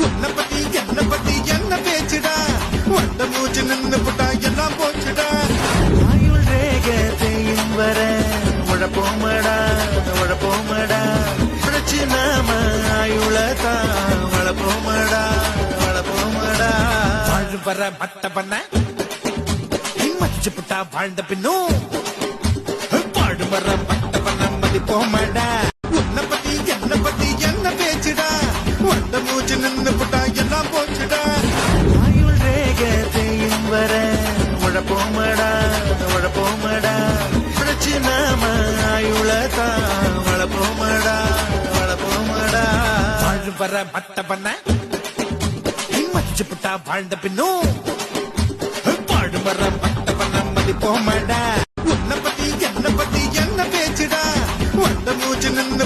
உன்னை பத்தி என்ன பேச்சுடா, வந்த மூச்சு நின்னு புட்டா எல்லாம் போச்சுடா. ஆயுள் ரேக தேயும் வர உழப்போமடா உழப்போமடா, உழைச்சு நாம ஆயுளத்தான் வளப்போமடா வளப்போமடா. வாழு வர மட்ட பண்ண மச்சு புட்டா வாழ்ந்த பின்னும் பாடு வர மட்ட பண்ண மதிப்போமடா. உன்னை பத்தி என்ன பேச்சுடா, வந்த மூச்சு நின்னு புட்டா எல்லாம் போச்சுடா. ஆயுள் ரேக தேயும் வர உழப்போமடா உழப்போமடா, உழைச்சு நாம ஆயுளத்தான் வளப்போமடா வளப்போமடா. வாழு வர மட்ட பண்ண மச்சு புட்டா வாழ்ந்த பின்னும் பாடு வர மட்ட பண்ண மதிப்போமடா. உன்னை பத்தி என்ன பேச்சுடா, வந்த மூச்சு நின்னு